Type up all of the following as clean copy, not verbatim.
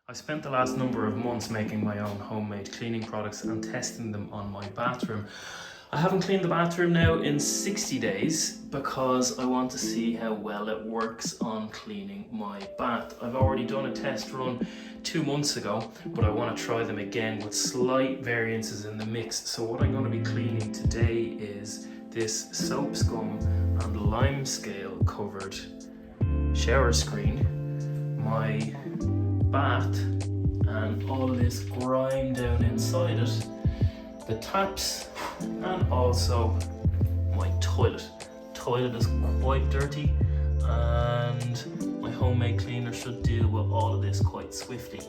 I spent the last number of months making my own homemade cleaning products and testing them on my bathroom. I haven't cleaned the bathroom now in 60 days because I want to see how well it works on cleaning my bath. I've already done a test run 2 months ago, but I want to try them again with slight variances in the mix. So what I'm going to be cleaning today is this soap scum and lime scale covered shower screen, my bath and all this grime down inside it, the taps, and also my toilet. Toilet is quite dirty and my homemade cleaner should deal with all of this quite swiftly.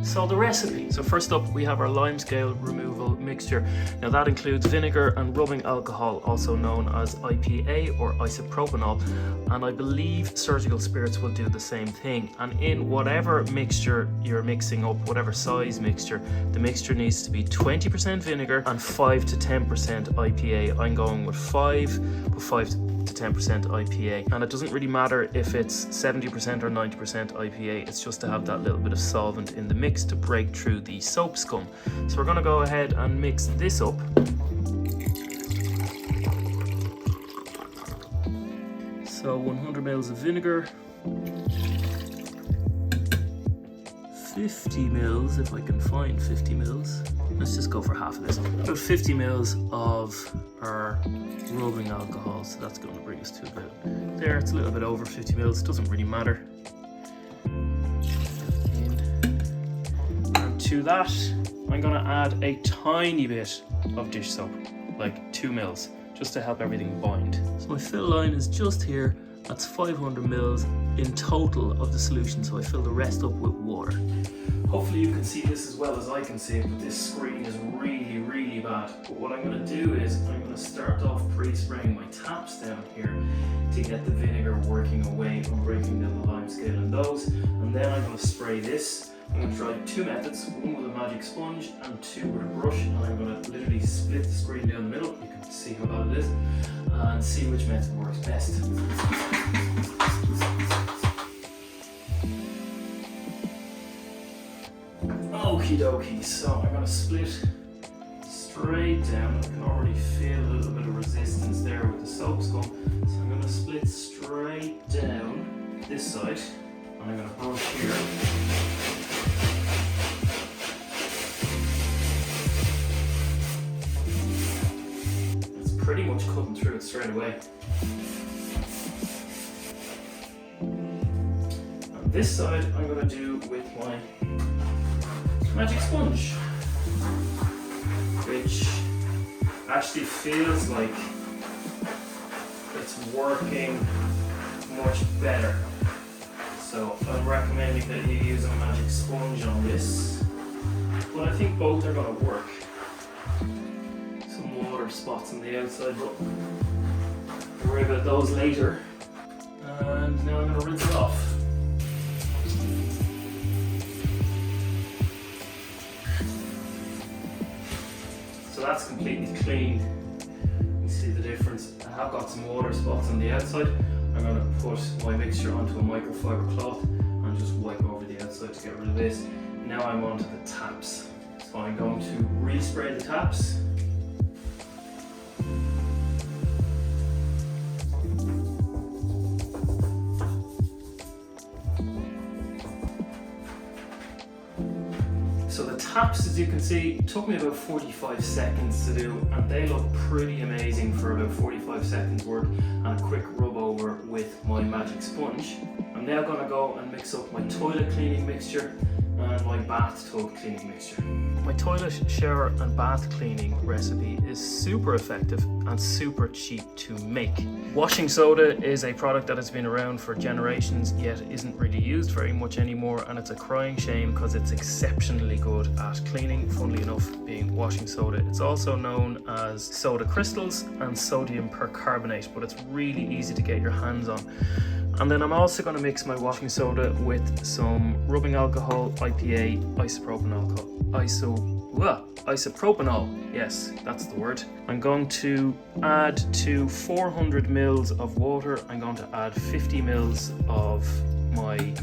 So the recipe. So first up we have our lime scale removal mixture. Now that includes vinegar and rubbing alcohol, also known as IPA or isopropanol, and I believe surgical spirits will do the same thing. And in whatever mixture you're mixing up, whatever size mixture, the mixture needs to be 20% vinegar and 5 to 10% IPA. I'm going with 5 to 10% IPA, and it doesn't really matter if it's 70% or 90% IPA, it's just to have that little bit of solvent in the mix to break through the soap scum. So we're going to go ahead and mix this up. So 100 mils of vinegar, 50 mils, if I can find 50 mils. Let's just go for half of this. About 50 mils of our rubbing alcohol, so that's going to bring us to about there. It's a little bit over 50 mils, doesn't really matter. And to that, I'm going to add a tiny bit of dish soap, like 2 mils, just to help everything bind. So my fill line is just here. That's 500 mils in total of the solution, so I fill the rest up with water. Hopefully you can see this as well as I can see it, but this screen is really bad. But what I'm going to do is I'm going to start off pre-spraying my taps down here to get the vinegar working away and breaking down the lime scale in those. And then I'm going to spray this. I'm going to try 2 methods, one with a magic sponge and 2 with a brush. And I'm going to literally split the screen down the middle. You can see how bad it is and see which method works best. Okie dokie, so I'm going to split straight down. I can already feel a little bit of resistance there with the soap scum. So I'm going to split straight down this side and I'm going to brush here. It's pretty much cutting through it straight away. And this side I'm going to do with my magic sponge, which actually feels like it's working much better. So I'm recommending that you use a magic sponge on this, but I think both are going to work. Some water spots on the outside, but we'll worry about those later. And now I'm going to rinse it off. So that's completely clean. You see the difference. I have got some water spots on the outside. I'm going to put my mixture onto a microfiber cloth and just wipe over the outside to get rid of this. Now I'm onto the taps. So I'm going to respray the taps. So the taps, as you can see, took me about 45 seconds to do, and they look pretty amazing for about 45 seconds work and a quick rub over with my magic sponge. I'm now going to go and mix up my toilet cleaning mixture and my bathtub cleaning mixture. My toilet, shower and bath cleaning recipe is super effective and super cheap to make. Washing soda is a product that has been around for generations yet isn't really used very much anymore, and it's a crying shame because it's exceptionally good at cleaning, funnily enough being washing soda. It's also known as soda crystals and sodium percarbonate, but it's really easy to get your hands on. And then I'm also going to mix my washing soda with some rubbing alcohol, IPA, isopropanol, yes, that's the word. I'm going to add to 400 mils of water, I'm going to add 50 mils of my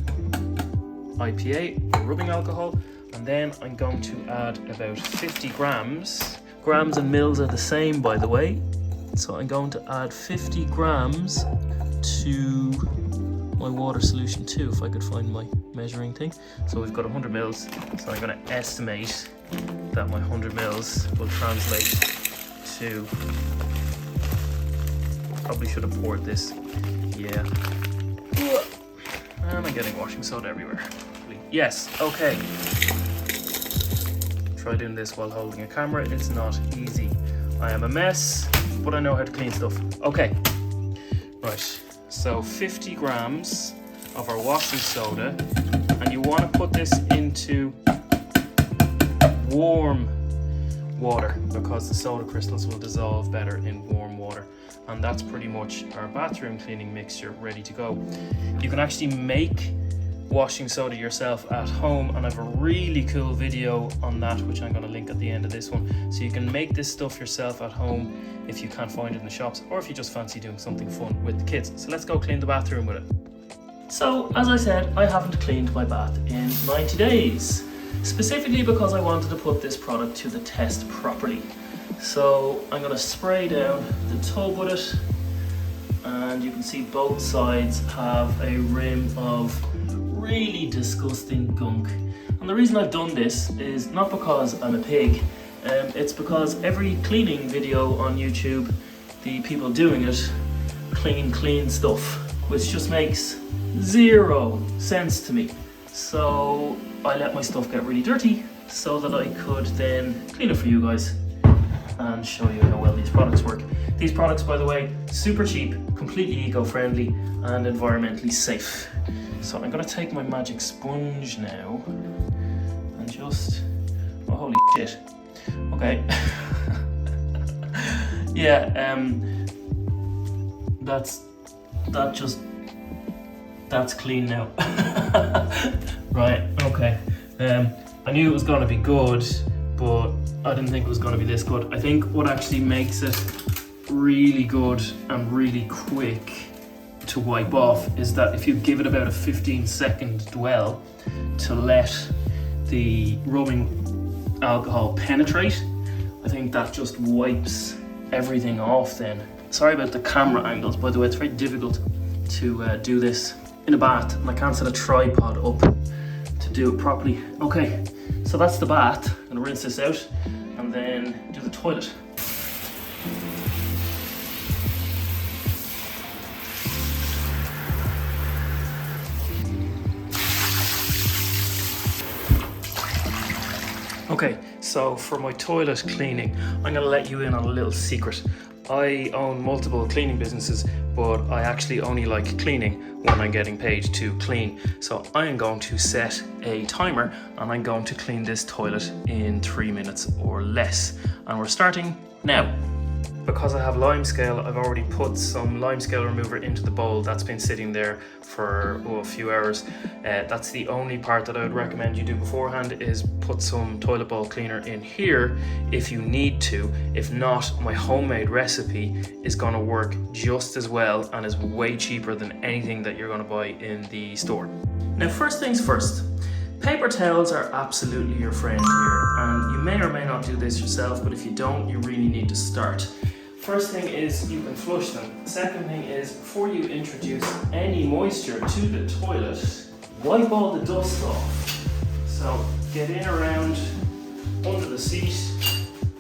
IPA, rubbing alcohol, and then I'm going to add about 50 grams. Grams and mils are the same, by the way. So I'm going to add 50 grams to my water solution too, if I could find my measuring thing. So we've got 100 mils, so I'm going to estimate that my 100 mils will translate to, probably should have poured this, yeah. And I'm getting washing soda everywhere. Yes, okay. Try doing this while holding a camera, it's not easy. I am a mess, but I know how to clean stuff. Okay, right, so 50 grams of our washing soda, and you want to put this into warm water because the soda crystals will dissolve better in warm water. And that's pretty much our bathroom cleaning mixture ready to go. You can actually make washing soda yourself at home, and I have a really cool video on that which I'm going to link at the end of this one, so you can make this stuff yourself at home if you can't find it in the shops, or if you just fancy doing something fun with the kids. So let's go clean the bathroom with it. So as I said, I haven't cleaned my bath in 90 days, specifically because I wanted to put this product to the test properly. So I'm going to spray down the tub with it, and you can see both sides have a rim of really disgusting gunk. And the reason I've done this is not because I'm a pig, it's because every cleaning video on YouTube, the people doing it clean stuff, which just makes zero sense to me. So I let my stuff get really dirty so that I could then clean it for you guys and show you how well these products work. These products, by the way, super cheap, completely eco-friendly and environmentally safe. So I'm going to take my magic sponge now and just, oh holy shit, okay. Yeah, that's clean now. Right, okay. I knew it was going to be good, but I didn't think it was going to be this good. I think what actually makes it really good and really quick to wipe off is that if you give it about a 15-second dwell to let the rubbing alcohol penetrate, I think that just wipes everything off then. Sorry about the camera angles, by the way, it's very difficult to do this in a bath, and I can't set a tripod up to do it properly. Okay, so that's the bath. I'm gonna rinse this out and then do the toilet. Okay, so for my toilet cleaning, I'm gonna let you in on a little secret. I own multiple cleaning businesses, but I actually only like cleaning when I'm getting paid to clean. So I am going to set a timer and I'm going to clean this toilet in 3 minutes or less. And we're starting now. Because I have limescale, I've already put some limescale remover into the bowl. That's been sitting there for a few hours. That's the only part that I would recommend you do beforehand, is put some toilet bowl cleaner in here if you need to. If not, my homemade recipe is going to work just as well and is way cheaper than anything that you're going to buy in the store. Now, first things first. Paper towels are absolutely your friend here, and you may or may not do this yourself, but if you don't, you really need to start. First thing is you can flush them. Second thing is, before you introduce any moisture to the toilet, wipe all the dust off. So get in around under the seat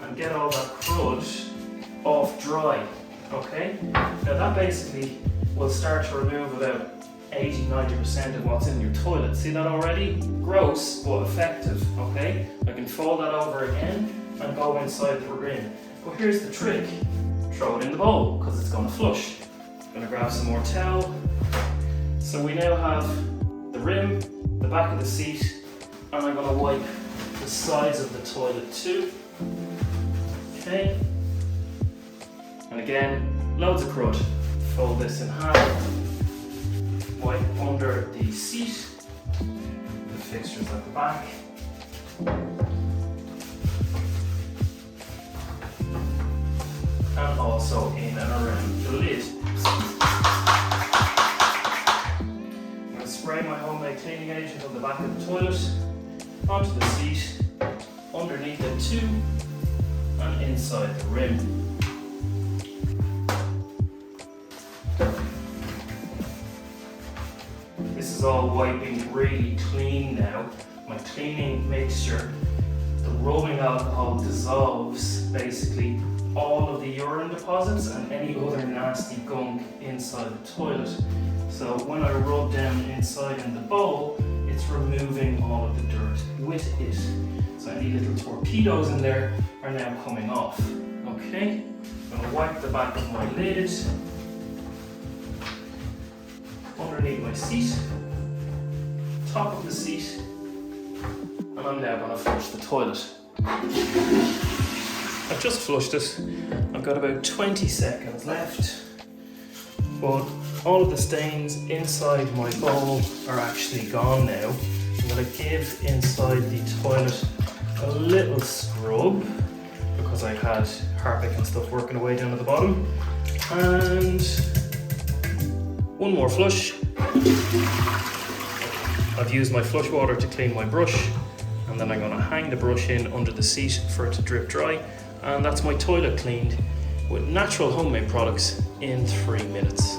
and get all that crud off dry, okay? Now that basically will start to remove about 80-90% of what's in your toilet. See that already? Gross, but effective, okay? I can fold that over again and go inside the rim. But here's the trick. Throw it in the bowl, because it's going to flush. I'm going to grab some more towel. So we now have the rim, the back of the seat, and I'm going to wipe the sides of the toilet too. Okay. And again, loads of crud. Fold this in half. Wipe under the seat, the fixtures at the back. And also in and around the lid. I'm going to spray my homemade cleaning cleaning agent on the back of the toilet, onto the seat, underneath it too, and inside the rim. This is all wiping really clean now. My cleaning makes sure the rubbing alcohol dissolves basically all of the urine deposits and any other nasty gunk inside the toilet. So when I rub down inside in the bowl, it's removing all of the dirt with it. So any little torpedoes in there are now coming off. Okay, I'm going to wipe the back of my lid, underneath my seat, top of the seat, and I'm now going to flush the toilet. I've just flushed it. I've got about 20 seconds left, but all of the stains inside my bowl are actually gone now. I'm going to give inside the toilet a little scrub because I had Harpic and stuff working away down at the bottom, and one more flush. I've used my flush water to clean my brush, and then I'm going to hang the brush in under the seat for it to drip dry, and that's my toilet cleaned with natural homemade products in 3 minutes.